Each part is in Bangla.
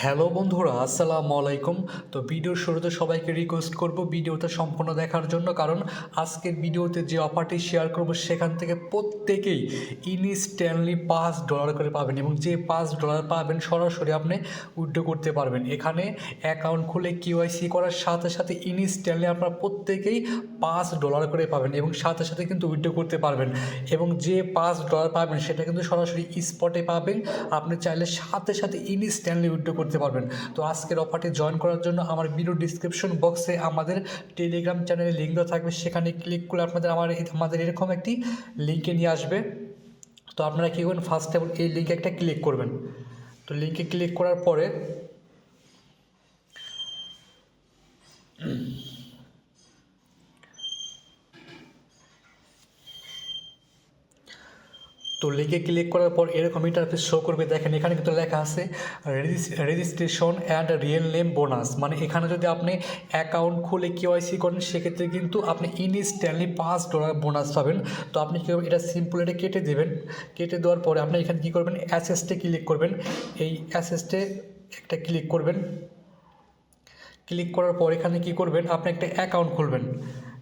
হ্যালো বন্ধুরা, আসসালামু আলাইকুম। তো ভিডিওর শুরুতে সবাইকে রিকোয়েস্ট করব ভিডিওটা সম্পূর্ণ দেখার জন্য, কারণ আজকের ভিডিওতে যে অফারটি শেয়ার করব সেখান থেকে প্রত্যেকেই ইনস্ট্যান্টলি $5 করে পাবেন এবং যে $5 পাবেন সরাসরি আপনি উইথড্র করতে পারবেন। এখানে অ্যাকাউন্ট খুলে কিওয়াইসি করার সাথে সাথে ইনস্ট্যান্টলি আপনারা প্রত্যেকেই $5 করে পাবেন এবং সাথে সাথে কিন্তু উইথড্র করতে পারবেন এবং যে $5 পাবেন সেটা কিন্তু সরাসরি স্পটে পাবেন। আপনি চাইলে সাথে সাথে ইনস্ট্যান্টলি উইথড্র করতে পারবেন। তো আজকের অফারটি জয়েন করার জন্য আমার ভিডিও ডিসক্রিপশন বক্সে আমাদের টেলিগ্রাম চ্যানেলের লিঙ্ক দেওয়া থাকবে, সেখানে ক্লিক করলে আমাদের এরকম একটি লিঙ্কে নিয়ে আসবে। তো আপনারা কী করবেন, ফার্স্ট এই লিঙ্কে একটা ক্লিক করবেন। তো লিঙ্কে ক্লিক করার পরে লিঙ্কে ক্লিক করার পর এরকম ইন্টারফেস শো করবে। দেখেন এখানে কিন্তু লেখা আছে registration and real name bonus, মানে এখানে যদি আপনি অ্যাকাউন্ট খুলে কেওয়াইসি করেন সেক্ষেত্রে কিন্তু আপনি ইনস্ট্যান্টলি $5 বোনাস পাবেন। তো আপনি কী করবেন, এটা সিম্পল এটা কেটে দেবেন। কেটে দেওয়ার পরে আপনি এখানে কী করবেন, অ্যাসেসটে ক্লিক করবেন। এই অ্যাসেসটে একটা ক্লিক করবেন। ক্লিক করার পর এখানে কী করবেন, আপনি একটা অ্যাকাউন্ট খুলবেন।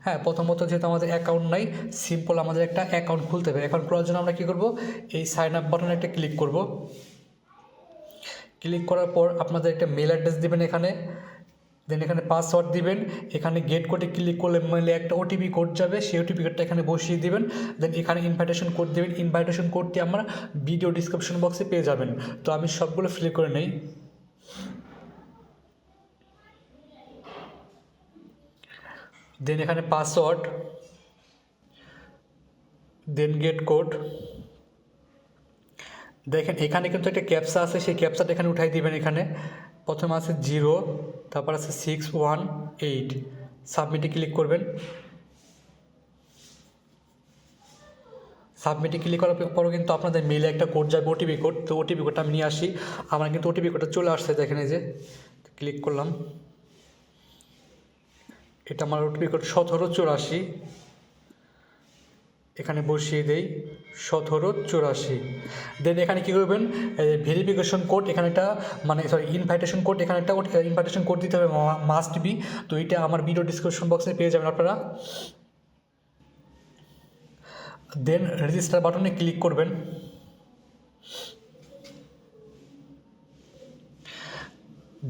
হ্যাঁ, প্রথমত যেহেতু আমাদের অ্যাকাউন্ট নাই, সিম্পল আমাদের একটা অ্যাকাউন্ট খুলতে হবে। অ্যাকাউন্ট খোলার জন্য আমরা কী করব, এই সাইন আপ বাটনে একটা ক্লিক করব। ক্লিক করার পর আপনাদের একটা মেল অ্যাড্রেস দেবেন এখানে, দেন এখানে পাসওয়ার্ড দিবেন। এখানে গেট কোডে ক্লিক করলে মেলে একটা ওটিপি কোড যাবে, সেই ওটিপি কোডটা এখানে বসিয়ে দিবেন। দেন এখানে ইনভাইটেশন কোড দেবেন। ইনভাইটেশন কোডটি আমরা ভিডিও ডিসক্রিপশন বক্সে পেয়ে যাবেন। তো আমি সবগুলো ফিল করে নেই। দেন এখানে পাসওয়ার্ড, দেন গেট কোড। দেখেন এখানে কিন্তু একটা ক্যাপসা আছে, সেই ক্যাপসাটা এখানে উঠাই দিবেন। এখানে প্রথমে আছে 0, তারপর আছে 618। সাবমিটে ক্লিক করবেন। সাবমিটে ক্লিক করার পরও কিন্তু আপনাদের মেলে একটা কোড যাবে, ওটিপি কোড। তো ওটিপি কোডটা আমি নিয়ে আসি। আমার কিন্তু ওটিপি কোডটা চলে আসছে, দেখেন এই যে ক্লিক করলাম। এটা আমার ওটিপি কোড 1784। এখানে বসিয়ে দেই 1784। দেন এখানে কী করবেন, ভেরিফিকেশন কোড এখানে একটা, মানে ইনভাইটেশন কোড এখানে একটা ইনভাইটেশন কোড দিতে হবে, মাস্ট বি। তো এটা আমার ভিডিও ডিসক্রিপশন বক্সে পেয়ে যাবেন আপনারা। দেন রেজিস্টার বাটনে ক্লিক করবেন।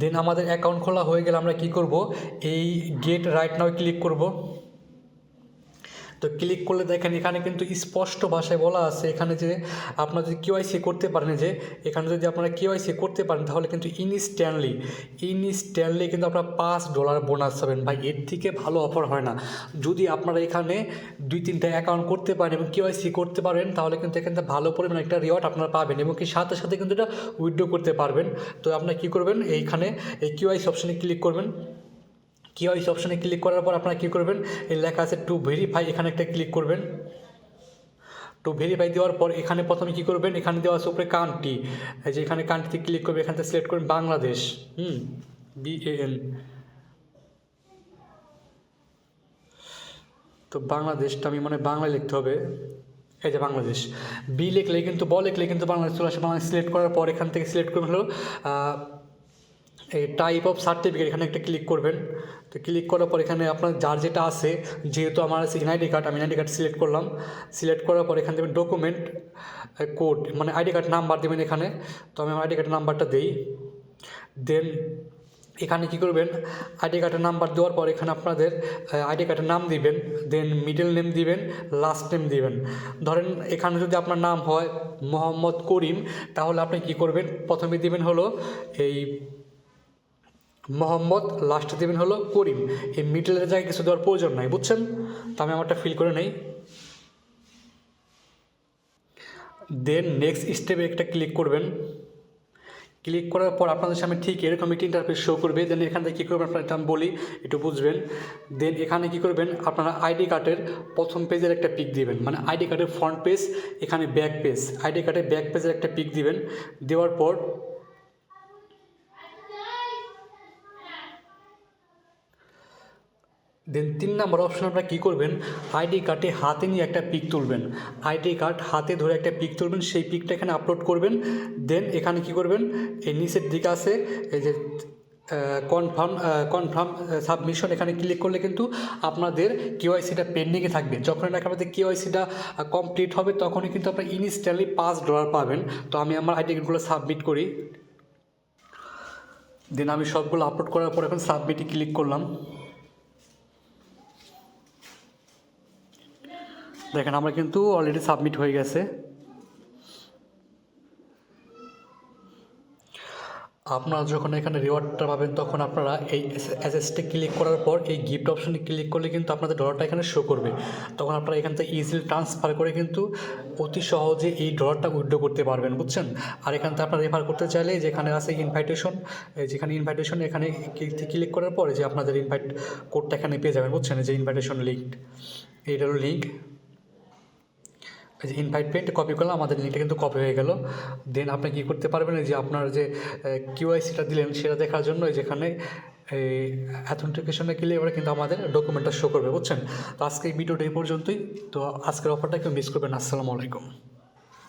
দেন আমাদের অ্যাকাউন্ট খোলা হয়ে গেলে আমরা কী করব, এই গেট রাইট নাও ক্লিক করব। তো ক্লিক করলে দেখেন এখানে কিন্তু স্পষ্ট ভাষায় বলা আছে এখানে যে আপনারা যদি কেওয়াইসি করতে পারেন, যে এখানে যদি আপনারা কেওয়াইসি করতে পারেন তাহলে কিন্তু ইনস্ট্যান্টলি কিন্তু আপনারা $5 বোনাস পাবেন। ভাই এর থেকে ভালো অফার হয় না। যদি আপনারা এখানে 2-3টা অ্যাকাউন্ট করতে পারেন এবং কেওয়াইসি করতে পারেন তাহলে কিন্তু এখানে ভালো পরিমাণে একটা রিওয়ার্ড আপনারা পাবেন এবং কি সাথে সাথে কিন্তু এটা উইথড্র করতে পারবেন। তো আপনারা কী করবেন, এইখানে এই কেওয়াইসি অপশানে ক্লিক করবেন। কেওয়াইসি অপশানে ক্লিক করার পর আপনারা কী করবেন, এই লেখা আছে টু ভেরিফাই, এখানে একটা ক্লিক করবেন। টু ভেরিফাই দেওয়ার পর এখানে প্রথমে কী করবেন, এখানে দেওয়া আছে উপরে কান্ট্রি, এই যে এখানে কান্ট্রিতে ক্লিক করবে। এখান থেকে সিলেক্ট করবেন বাংলাদেশ। BAN। তো বাংলাদেশটা আমি মানে বাংলায় লিখতে হবে। এই যে বাংলাদেশ, বি লিখলে কিন্তু লিখলে কিন্তু বাংলাদেশ চলে আসে। বাংলাদেশ সিলেক্ট করার পর এখান থেকে সিলেক্ট করবেন হলো এই টাইপ অফ সার্টিফিকেট, এখানে একটা ক্লিক করবেন। তো ক্লিক করার পর এখানে আপনার যার যেটা আছে, যেহেতু আমার আছে আইডি কার্ড, আমি আইডি কার্ড সিলেক্ট করলাম। সিলেক্ট করার পর এখানে দেবেন ডকুমেন্ট কোড, মানে আইডি কার্ড নাম্বার দেবেন এখানে। তো আমি আমার আইডি কার্ডের নাম্বারটা দিই। দেন এখানে কী করবেন, আইডি কার্ডের নাম্বার দেওয়ার পর এখানে আপনাদের আইডি কার্ডের নাম দিবেন। দেন মিডল নেম দিবেন, লাস্ট নেম দিবেন। ধরেন এখানে যদি আপনার নাম হয় মোহাম্মদ করিম, তাহলে আপনি কী করবেন, প্রথমে দিবেন হলো এই মোহাম্মদ, লাস্টে দেবেন হলো করিম। এই মিডলের জায়গায় কিছু দেওয়ার প্রয়োজন নাই, বুঝছেন। তো আমি আমারটা ফিল করে নেই। দেন নেক্সট স্টেপে একটা ক্লিক করবেন। ক্লিক করার পর আপনাদের সামনে ঠিক এরকম একটি ইন্টারফেস শো করবে। দেন এখান থেকে কী করবেন, আপনার আমি বলি একটু বুঝবেন। দেন এখানে কী করবেন, আপনারা আইডি কার্ডের প্রথম পেজের একটা পিক দিবেন, মানে আইডি কার্ডের ফ্রন্ট পেজ, এখানে ব্যাক পেজ, আইডি কার্ডের ব্যাক পেজের একটা পিক দিবেন। দেওয়ার পর দেন 3 নম্বর অপশন আপনারা কী করবেন, আইডি কার্ডে হাতে নিয়ে একটা পিক তুলবেন। আইডি কার্ড হাতে ধরে একটা পিক তুলবেন, সেই পিকটা এখানে আপলোড করবেন। দেন এখানে কী করবেন, এই নিচের দিকে আছে এই যে কনফার্ম সাবমিশন, এখানে ক্লিক করলে কিন্তু আপনাদের কেওয়াইসিটা পেন্ডিংয়ে থাকবে। যখন এটা আপনাদের কেওয়াইসিটা কমপ্লিট হবে তখনই কিন্তু আপনার ইনস্ট্যান্টলি $5 পাবেন। তো আমি আমার আইডি কার্ডগুলো সাবমিট করি। দেন আমি সবগুলো আপলোড করার পর এখন সাবমিটে ক্লিক করলাম। দেখেন আমার কিন্তু অলরেডি সাবমিট হয়ে গেছে। আপনারা যখন এখানে রিওয়ার্ডটা পাবেন তখন আপনারা এই অ্যাসেসটে ক্লিক করার পর এই গিফট অপশনে ক্লিক করলে কিন্তু আপনাদের ডলারটা এখানে শো করবে। তখন আপনারা এখান থেকে ইজিলি ট্রান্সফার করে কিন্তু অতি সহজে এই ডলারটা উইথড্র করতে পারবেন, বুঝছেন। আর এখান থেকে আপনারা রেফার করতে চাইলে যেখানে আছে ইনভাইটেশন, যেখানে ইনভাইটেশন এখানে ক্লিক করার পরে যে আপনাদের ইনভাইট কোডটা এখানে পেয়ে যাবেন, বুঝছেন। যে ইনভাইটেশন লিঙ্ক, এইটার লিঙ্ক, যে ইনভাইট পেন্ট কপি করলাম, আমাদের লিঙ্কটা কিন্তু কপি হয়ে গেল। দেন আপনি কী করতে পারবেন, যে আপনার যে কিউআইসিটা দিলেন সেটা দেখার জন্য যেখানে এই অ্যাথেন্টিকেশনে ক্লিক করে কিন্তু আমাদের ডকুমেন্টটা শো করবে, বুঝছেন। তো আজকে এই ভিডিওটা এই পর্যন্তই। তো আজকের অফারটা কেউ মিস করবেন। আসসালামু আলাইকুম।